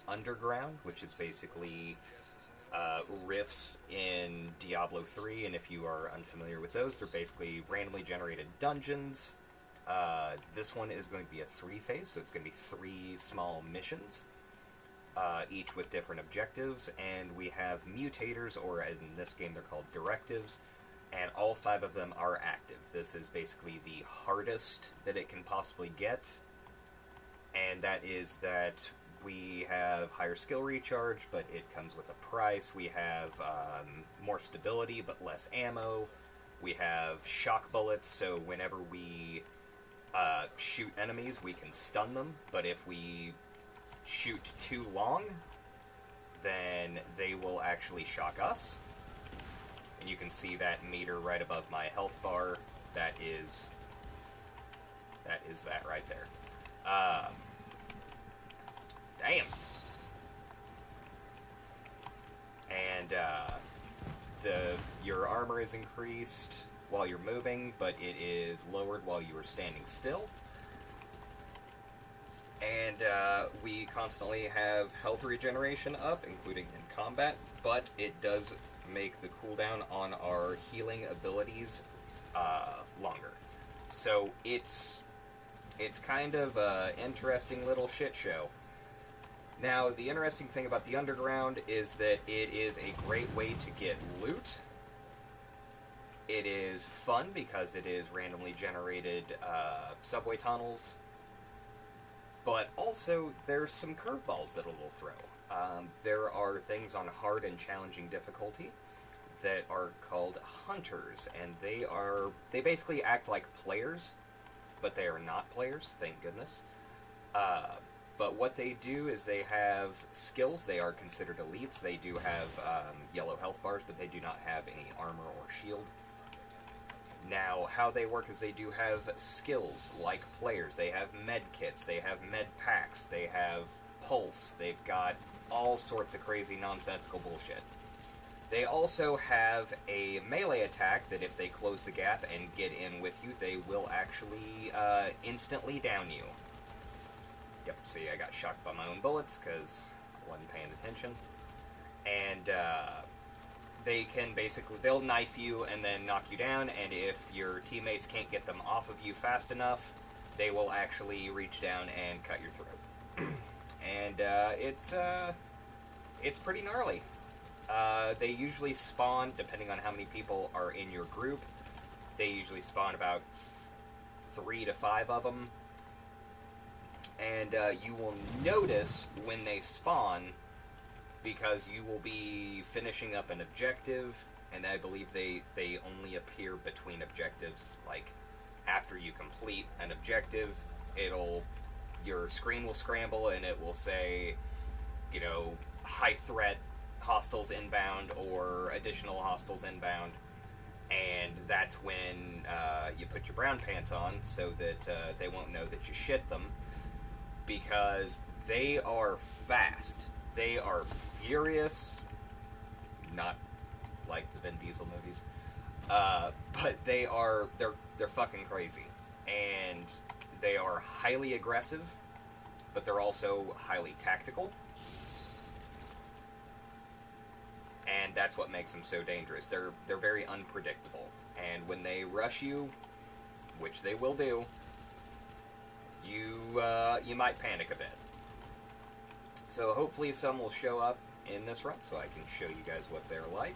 Underground, which is basically rifts in Diablo 3, and if you are unfamiliar with those, they're basically randomly generated dungeons. This one is going to be a 3-phase, so it's going to be 3 small missions, each with different objectives, and we have mutators, or in this game they're called directives, and all 5 of them are active. This is basically the hardest that it can possibly get, and that is that we have higher skill recharge, but it comes with a price. We have more stability, but less ammo. We have shock bullets, so whenever we shoot enemies, we can stun them, but if we shoot too long, then they will actually shock us. And you can see that meter right above my health bar. That is that right there. Damn. And your armor is increased while you're moving, but it is lowered while you are standing still. And we constantly have health regeneration up, including in combat, but it does make the cooldown on our healing abilities longer. So it's kind of an interesting little shit show. Now, the interesting thing about the Underground is that it is a great way to get loot. It is fun because it is randomly generated subway tunnels. But also, there's some curveballs that it will throw. There are things on hard and challenging difficulty that are called hunters, and they basically act like players, but they are not players, thank goodness. But what they do is they have skills. They are considered elites. They do have yellow health bars, but they do not have any armor or shield. Now, how they work is they do have skills like players. They have med kits, they have med packs, they have pulse, they've got all sorts of crazy nonsensical bullshit. They also have a melee attack that if they close the gap and get in with you, they will actually instantly down you. Yep, see, I got shocked by my own bullets because I wasn't paying attention. And they can basically, they'll knife you and then knock you down, and if your teammates can't get them off of you fast enough, they will actually reach down and cut your throat. And it's pretty gnarly. They usually spawn, depending on how many people are in your group, they usually spawn about 3 to 5 of them. And you will notice when they spawn, because you will be finishing up an objective, and I believe they only appear between objectives. Like, after you complete an objective, your screen will scramble, and it will say, you know, high threat hostiles inbound, or additional hostiles inbound, and that's when you put your brown pants on, so that they won't know that you shit them, because they are fast. They are furious, not like the Vin Diesel movies, but they're fucking crazy, and they are highly aggressive, but they're also highly tactical, and that's what makes them so dangerous. They're very unpredictable, and when they rush you, which they will do, you might panic a bit. So hopefully some will show up in this run so I can show you guys what they're like.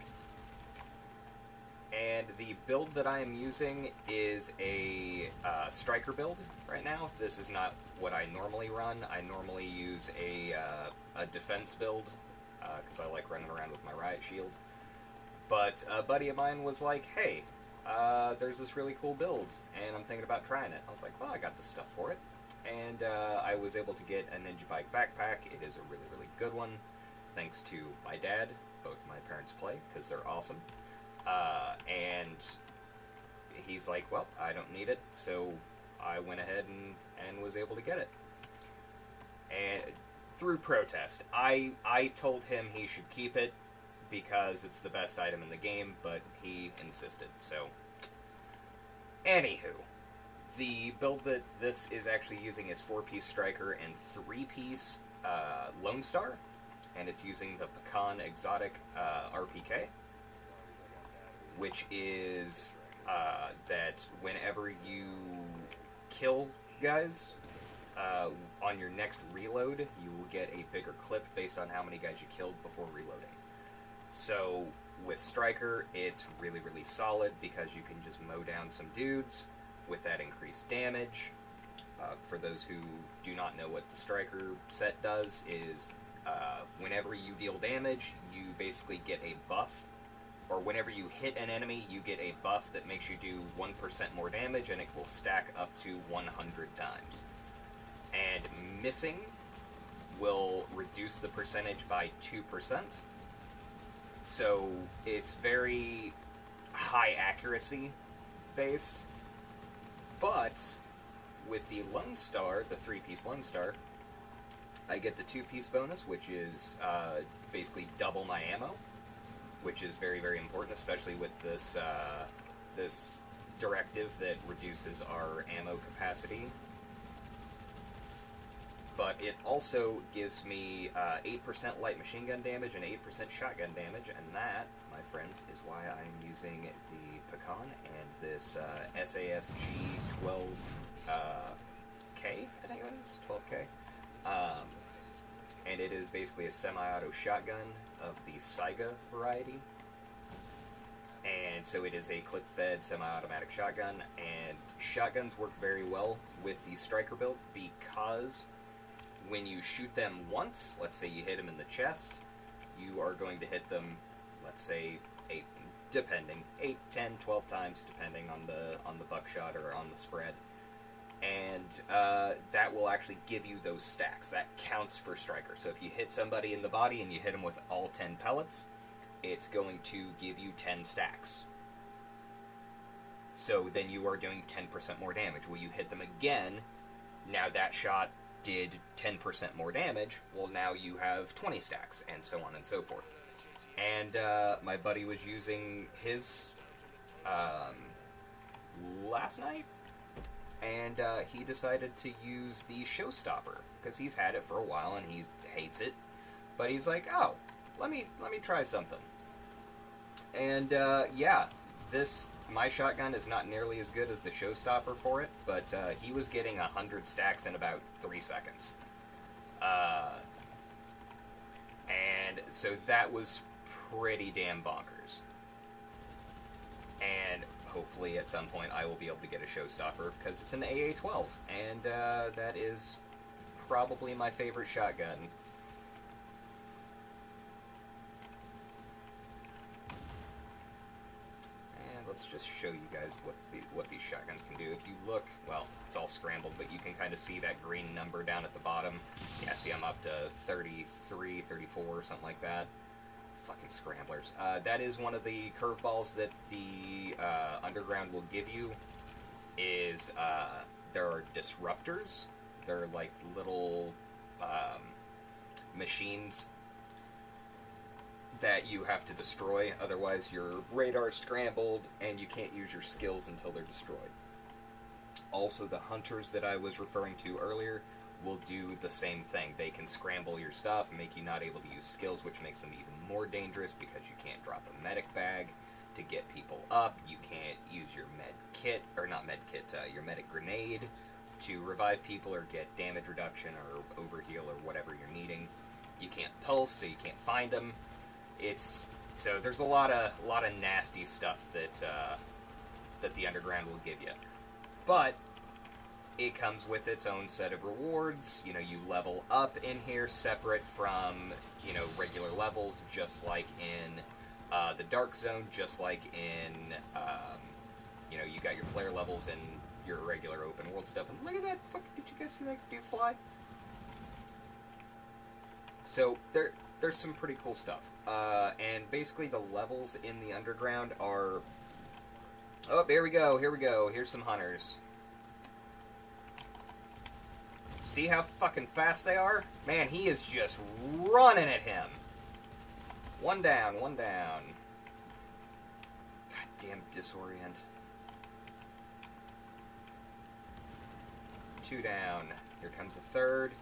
And the build that I am using is a striker build right now. This is not what I normally run. I normally use a defense build because I like running around with my riot shield. But a buddy of mine was like, hey, there's this really cool build, and I'm thinking about trying it. I was like, well, I got the stuff for it. And I was able to get a Ninja Bike backpack. It is a really, really good one, thanks to my dad. Both my parents play, because they're awesome. And he's like, well, I don't need it, so I went ahead and was able to get it. And through protest, I told him he should keep it, because it's the best item in the game, but he insisted, so... Anywho. The build that this is actually using is 4-piece striker and 3-piece Lone Star, and it's using the Pecan Exotic RPK, which is that whenever you kill guys, on your next reload, you will get a bigger clip based on how many guys you killed before reloading. So with Striker, it's really, really solid because you can just mow down some dudes with that increased damage. For those who do not know what the Striker set does, is whenever you deal damage, you basically get a buff, or whenever you hit an enemy, you get a buff that makes you do 1% more damage, and it will stack up to 100 times. And missing will reduce the percentage by 2%. So it's very high accuracy based. But with the Lone Star, the 3-piece Lone Star, I get the 2-piece bonus, which is basically double my ammo, which is very, very important, especially with this this directive that reduces our ammo capacity. But it also gives me 8% light machine gun damage and 8% shotgun damage, and that, my friends, is why I'm using the Pecan and this SASG 12K, I think it is, 12K. And it is basically a semi-auto shotgun of the Saiga variety. And so it is a clip-fed semi-automatic shotgun, and shotguns work very well with the Striker build because when you shoot them once, let's say you hit them in the chest, you are going to hit them, let's say, 8, 10, 12 times, depending on the buckshot or on the spread. And that will actually give you those stacks. That counts for Striker. So if you hit somebody in the body and you hit them with all 10 pellets, it's going to give you 10 stacks. So then you are doing 10% more damage. Will you hit them again? Now that shot did 10% more damage. Well, now you have 20 stacks, and so on and so forth. And my buddy was using his last night, and he decided to use the Showstopper because he's had it for a while and he hates it. But he's like, oh, let me try something. And yeah, my shotgun is not nearly as good as the Showstopper for it, but he was getting 100 stacks in about 3 seconds. And so that was pretty damn bonkers. And hopefully at some point I will be able to get a Showstopper because it's an AA-12, and that is probably my favorite shotgun. And let's just show you guys what these shotguns can do. If you look, well, it's all scrambled, but you can kind of see that green number down at the bottom. Yeah, see I'm up to 33, 34, or something like that. Fucking scramblers. That is one of the curveballs that the Underground will give you, is there are disruptors. They're like little machines that you have to destroy, otherwise your radar's scrambled and you can't use your skills until they're destroyed. Also, the hunters that I was referring to earlier will do the same thing. They can scramble your stuff and make you not able to use skills, which makes them even more dangerous because you can't drop a medic bag to get people up. You can't use your med kit, or not med kit, your medic grenade to revive people or get damage reduction or overheal or whatever you're needing. You can't pulse, so you can't find them. So there's a lot of nasty stuff that the Underground will give you, but it comes with its own set of rewards. You know, you level up in here separate from, you know, regular levels, just like in the Dark Zone, just like in, you know, you got your player levels and your regular open world stuff. And look at that! Fuck, did you guys see that dude fly? So there's some pretty cool stuff. And basically the levels in the Underground are... Oh, here we go. Here's some hunters. See how fucking fast they are? Man, he is just running at him. One down. Goddamn disorient. 2 down. Here comes a third.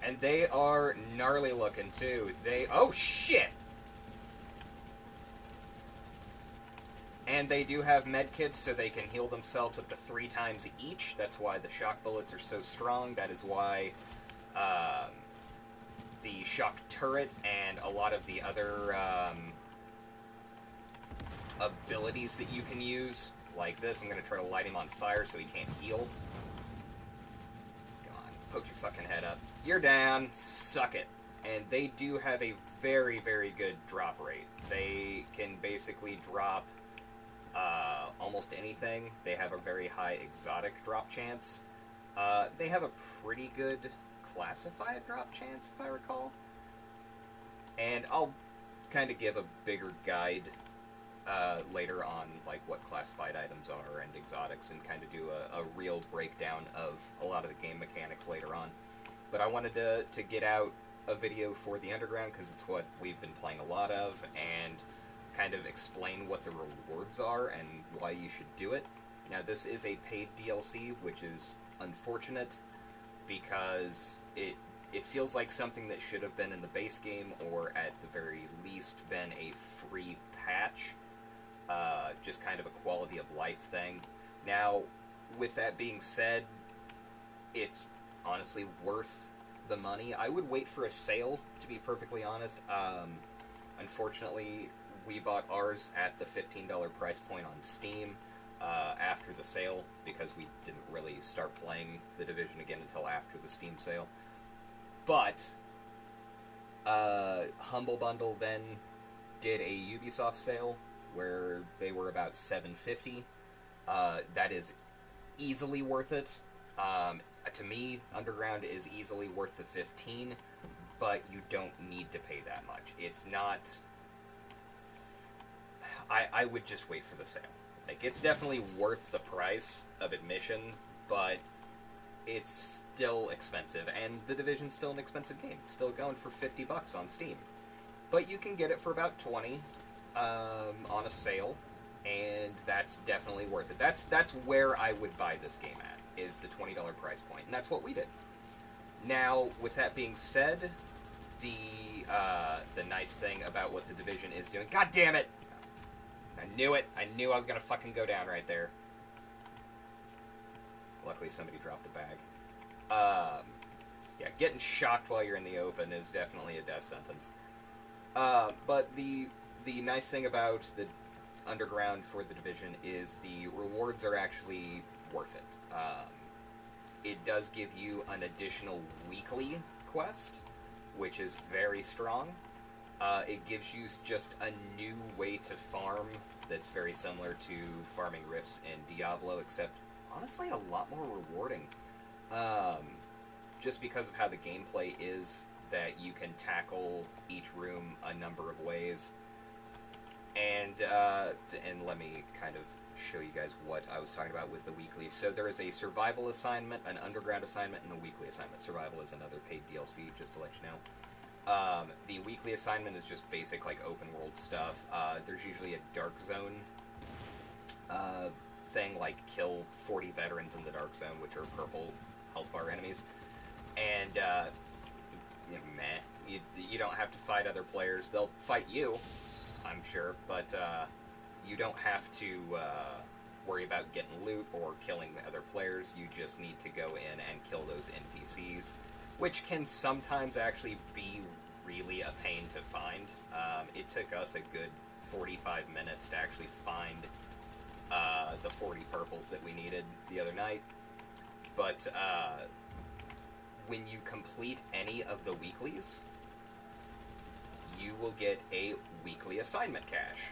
And they are gnarly looking, too. Oh, shit! And they do have med kits, so they can heal themselves up to 3 times each. That's why the shock bullets are so strong. That is why the shock turret and a lot of the other abilities that you can use, like this. I'm going to try to light him on fire so he can't heal. Come on, poke your fucking head up. You're down. Suck it. And they do have a very, very good drop rate. They can basically drop almost anything. They have a very high exotic drop chance. They have a pretty good classified drop chance, if I recall. And I'll kind of give a bigger guide later on, like what classified items are and exotics, and kind of do a real breakdown of a lot of the game mechanics later on. But I wanted to get out a video for the Underground because it's what we've been playing a lot of, and kind of explain what the rewards are and why you should do it. Now, this is a paid DLC, which is unfortunate because it feels like something that should have been in the base game, or at the very least been a free patch. Just kind of a quality of life thing. Now, with that being said, it's honestly worth the money. I would wait for a sale, to be perfectly honest. Unfortunately, we bought ours at the $15 price point on Steam after the sale, because we didn't really start playing The Division again until after the Steam sale. But Humble Bundle then did a Ubisoft sale where they were about $7.50. That is easily worth it. To me, Underground is easily worth the $15, but you don't need to pay that much. It's not... I would just wait for the sale. Like, it's definitely worth the price of admission, but it's still expensive, and The Division's still an expensive game. It's still going for $50 on Steam. But you can get it for about $20 on a sale, and that's definitely worth it. That's where I would buy this game at, is the $20 price point, and that's what we did. Now, with that being said, the nice thing about what The Division is doing... God damn it! I knew it! I knew I was gonna fucking go down right there. Luckily somebody dropped the bag. Yeah, getting shocked while you're in the open is definitely a death sentence. But the nice thing about the Underground for The Division is the rewards are actually worth it. It does give you an additional weekly quest, which is very strong. It gives you just a new way to farm that's very similar to farming rifts in Diablo, except honestly a lot more rewarding. Just because of how the gameplay is, that you can tackle each room a number of ways. And let me kind of show you guys what I was talking about with the weekly. So there is a survival assignment, an underground assignment, and a weekly assignment. Survival is another paid DLC, just to let you know. The weekly assignment is just basic, like, open world stuff. There's usually a dark zone thing, like kill 40 veterans in the dark zone, which are purple health bar enemies. And, meh. You don't have to fight other players. They'll fight you, I'm sure, but you don't have to worry about getting loot or killing other players. You just need to go in and kill those NPCs, which can sometimes actually be really a pain to find. It took us a good 45 minutes to actually find the 40 purples that we needed the other night. But when you complete any of the weeklies, you will get a weekly assignment cache.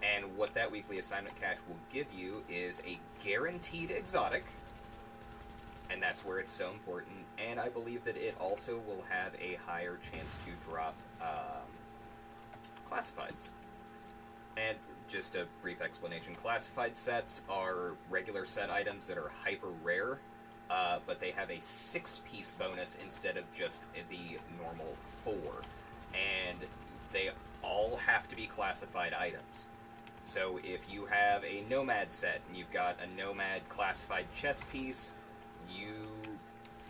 And what that weekly assignment cache will give you is a guaranteed exotic, and that's where it's so important. And I believe that it also will have a higher chance to drop classifieds. And just a brief explanation, classified sets are regular set items that are hyper rare, but they have a 6-piece bonus instead of just the normal 4. And they all have to be classified items. So if you have a Nomad set and you've got a Nomad classified chess piece, you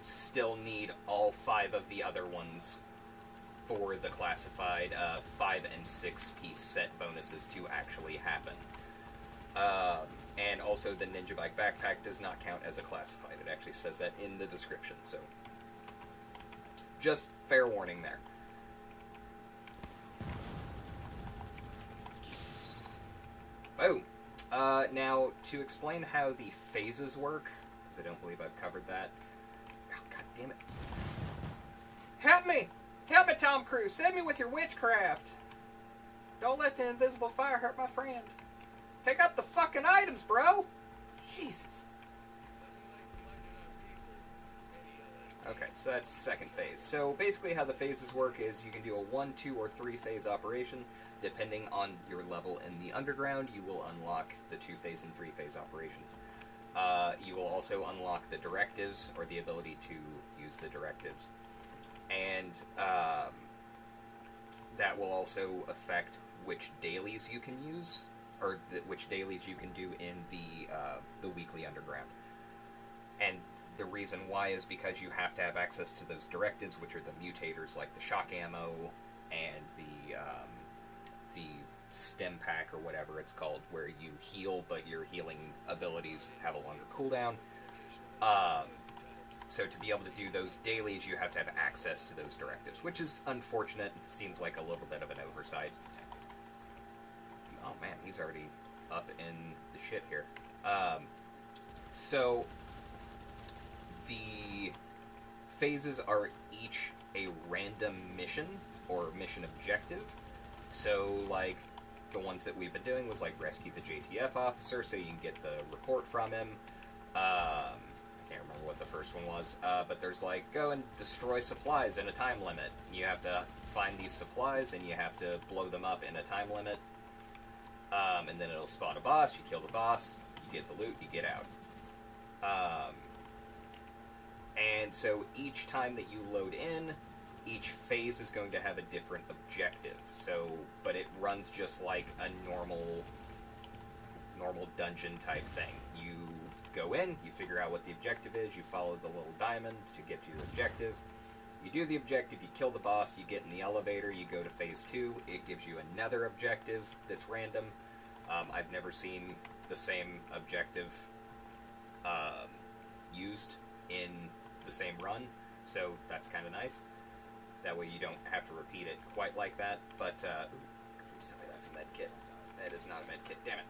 still need all 5 of the other ones for the classified 5 and 6 piece set bonuses to actually happen. And also the Ninja Bike backpack does not count as a classified. It actually says that in the description, so just fair warning there. Oh, now to explain how the phases work, because I don't believe I've covered that. Oh, god damn it. Help me! Help me, Tom Cruise! Save me with your witchcraft! Don't let the invisible fire hurt my friend. Pick up the fucking items, bro! Jesus. Okay, so that's second phase. So basically how the phases work is you can do a 1, 2, or 3 phase operation. Depending on your level in the underground, you will unlock the 2 phase and 3 phase operations. You will also unlock the directives, or the ability to use the directives. And that will also affect which dailies you can use, or which dailies you can do in the weekly underground. And the reason why is because you have to have access to those directives, which are the mutators like the shock ammo and the stem pack or whatever it's called, where you heal, but your healing abilities have a longer cooldown. So to be able to do those dailies, you have to have access to those directives, which is unfortunate. It seems like a little bit of an oversight. Oh man, he's already up in the shit here. So the phases are each a random mission or mission objective. So like the ones that we've been doing was like rescue the JTF officer, so you can get the report from him. I can't remember what the first one was, but there's like go and destroy supplies in a time limit. You have to find these supplies and you have to blow them up in a time limit. And then it'll spawn a boss, you kill the boss, you get the loot, you get out. And so each time that you load in, each phase is going to have a different objective. So, but it runs just like a normal dungeon type thing. You go in, you figure out what the objective is, you follow the little diamond to get to your objective. You do the objective, you kill the boss, you get in the elevator, you go to phase 2, it gives you another objective that's random. I've never seen the same objective used in the same run, so that's kind of nice. That way you don't have to repeat it quite like that, but, please tell me that's a med kit. That is not a med kit, damn it.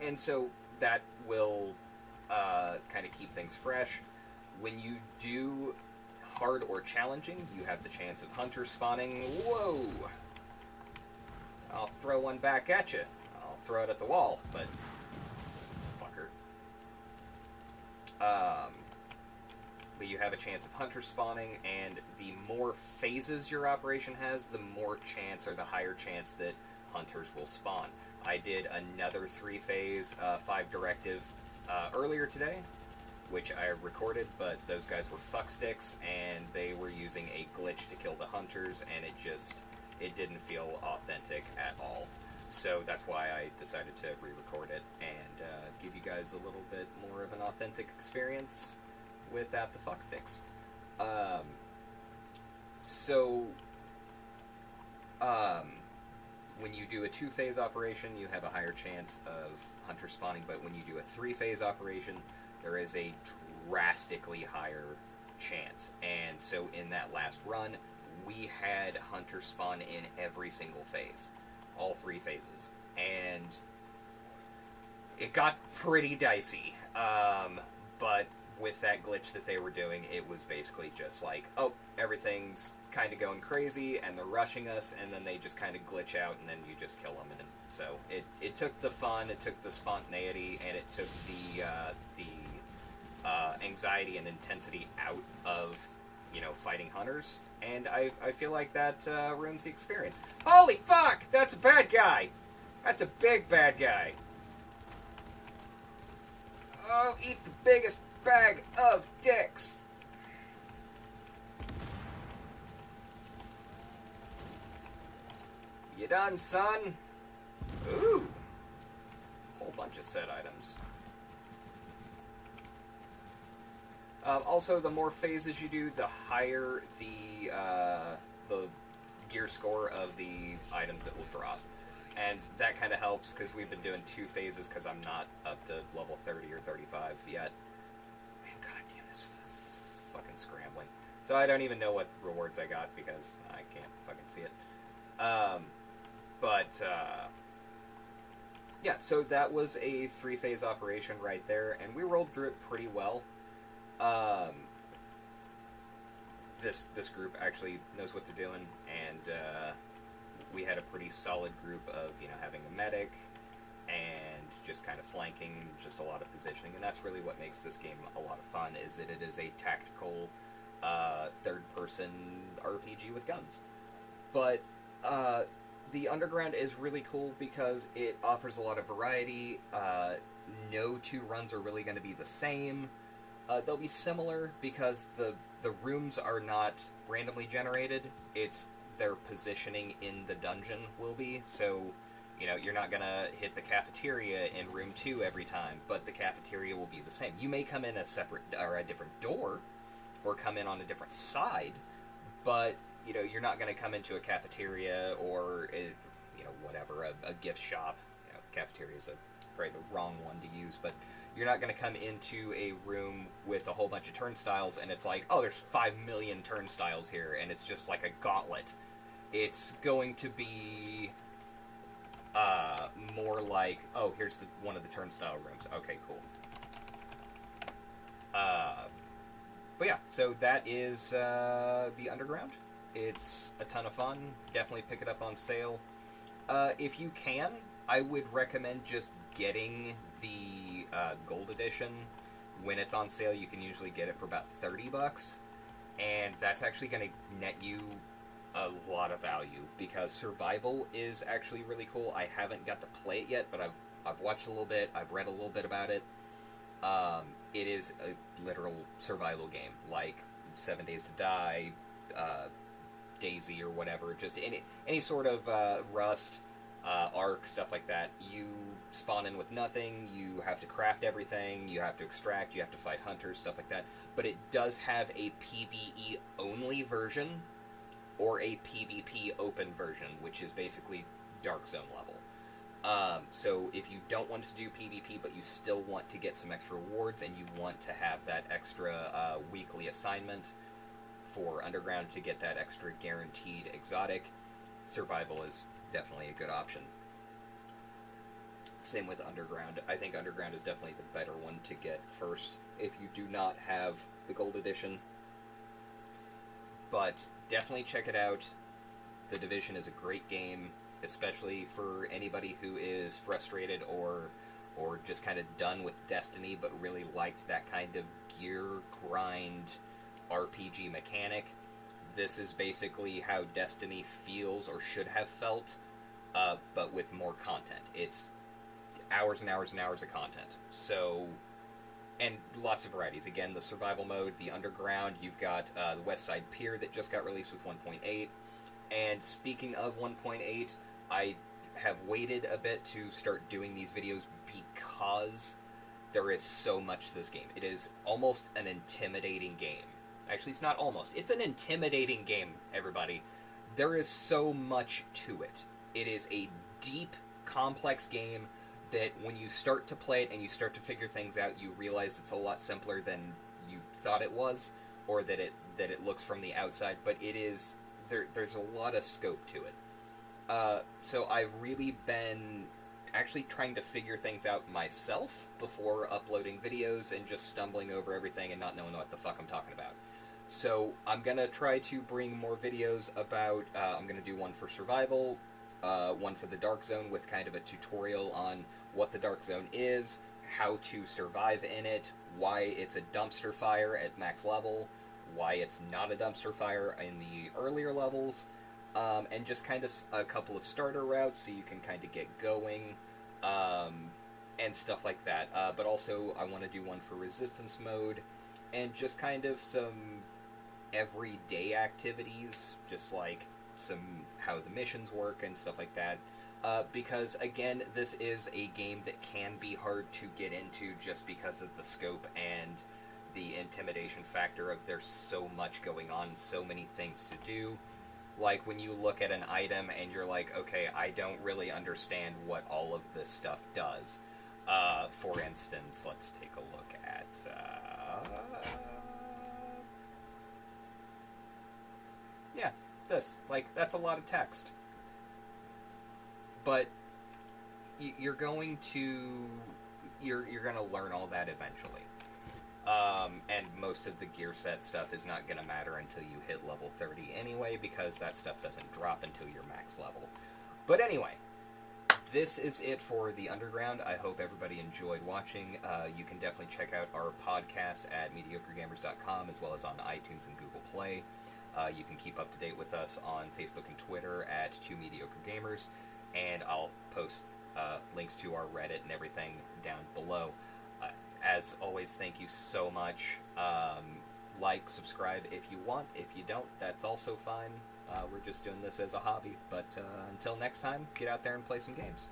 And so that will kind of keep things fresh. When you do hard or challenging, you have the chance of hunter spawning. Whoa! I'll throw one back at you. I'll throw it at the wall, but fucker. But you have a chance of hunter spawning, and the more phases your operation has, the more chance, or the higher chance that hunters will spawn. I did another 3-phase, 5 directive earlier today, which I recorded, but those guys were fucksticks, and they were using a glitch to kill the hunters, and it didn't feel authentic at all. So that's why I decided to re-record it and give you guys a little bit more of an authentic experience without the fucksticks. When you do a 2-phase operation, you have a higher chance of hunter spawning, but when you do a 3-phase operation, there is a drastically higher chance. And so in that last run, we had hunter spawn in every single phase. All 3 phases. And it got pretty dicey. But with that glitch that they were doing, it was basically just like, oh, everything's kind of going crazy, and they're rushing us, and then they just kind of glitch out, and then you just kill them. And so it took the fun, it took the spontaneity, and it took the anxiety and intensity out of, fighting hunters. And I feel like that ruins the experience. Holy fuck! That's a bad guy! That's a big bad guy! Oh, eat the biggest bag of dicks! You done, son? Ooh! Whole bunch of set items. Also, the more phases you do, the higher the gear score of the items that will drop. And that kind of helps because we've been doing 2 phases because I'm not up to level 30 or 35 yet. Man, goddamn, this fucking scrambling. So I don't even know what rewards I got because I can't fucking see it. Yeah, so that was a 3-phase operation right there, and we rolled through it pretty well. This group actually knows what they're doing, and we had a pretty solid group of, having a medic and just kind of flanking, just a lot of positioning, and that's really what makes this game a lot of fun, is that it is a tactical third-person RPG with guns. But the Underground is really cool because it offers a lot of variety. No 2 runs are really going to be the same. They'll be similar because the rooms are not randomly generated. It's their positioning in the dungeon will be. So, you're not going to hit the cafeteria in room 2 every time, but the cafeteria will be the same. You may come in a separate or a different door or come in on a different side, but you're not going to come into a cafeteria or whatever, a gift shop. Cafeteria is probably the wrong one to use, but you're not going to come into a room with a whole bunch of turnstiles and it's like, oh, there's 5 million turnstiles here, and it's just like a gauntlet. It's going to be more like, oh, here's one of the turnstile rooms. Okay, cool. But yeah, so that is the Underground. It's a ton of fun. Definitely pick it up on sale. If you can, I would recommend just getting the Gold Edition. When it's on sale, you can usually get it for about $30, and that's actually going to net you a lot of value, because Survival is actually really cool. I haven't got to play it yet, but I've watched a little bit, I've read a little bit about it. It is a literal survival game, like 7 Days to Die, Daisy, or whatever. Just any sort of Rust, Ark, stuff like that. You spawn in with nothing, you have to craft everything, you have to extract, you have to fight hunters, stuff like that. But it does have a PvE only version, or a PvP open version, which is basically Dark Zone level. So if you don't want to do PvP, but you still want to get some extra rewards, and you want to have that extra weekly assignment for Underground to get that extra guaranteed exotic, Survival is definitely a good option. Same with Underground. I think Underground is definitely the better one to get first if you do not have the Gold Edition. But definitely check it out. The Division is a great game, especially for anybody who is frustrated or just kind of done with Destiny, but really liked that kind of gear grind RPG mechanic. This is basically how Destiny feels or should have felt, but with more content. It's hours and hours and hours of content. So, and lots of varieties. Again, the survival mode, the Underground, you've got the West Side Pier that just got released with 1.8. And speaking of 1.8, I have waited a bit to start doing these videos because there is so much to this game. It is almost an intimidating game. Actually, it's not almost. It's an intimidating game, everybody. There is so much to it. It is a deep, complex game that when you start to play it and you start to figure things out, you realize it's a lot simpler than you thought it was, or that it looks from the outside. But it is there's a lot of scope to it. So I've really been actually trying to figure things out myself before uploading videos and just stumbling over everything and not knowing what the fuck I'm talking about. So I'm going to try to bring more videos about, I'm going to do one for Survival, one for the Dark Zone with kind of a tutorial on what the Dark Zone is, how to survive in it, why it's a dumpster fire at max level, why it's not a dumpster fire in the earlier levels, and just kind of a couple of starter routes so you can kind of get going, and stuff like that. But also I want to do one for Resistance mode, and just kind of some everyday activities, just like how the missions work and stuff like that. Because, again, this is a game that can be hard to get into just because of the scope and the intimidation factor of there's so much going on, so many things to do. Like when you look at an item and you're like, okay, I don't really understand what all of this stuff does. For instance, let's take a look at... yeah, this. Like, that's a lot of text. But you're going to... You're going to learn all that eventually. And most of the gear set stuff is not going to matter until you hit level 30 anyway, because that stuff doesn't drop until you're max level. But anyway, this is it for the Underground. I hope everybody enjoyed watching. You can definitely check out our podcast at mediocregamers.com, as well as on iTunes and Google Play. You can keep up to date with us on Facebook and Twitter at 2mediocregamers, and I'll post links to our Reddit and everything down below. As always, thank you so much. Like, subscribe if you want. If you don't, that's also fine. We're just doing this as a hobby. But until next time, get out there and play some games.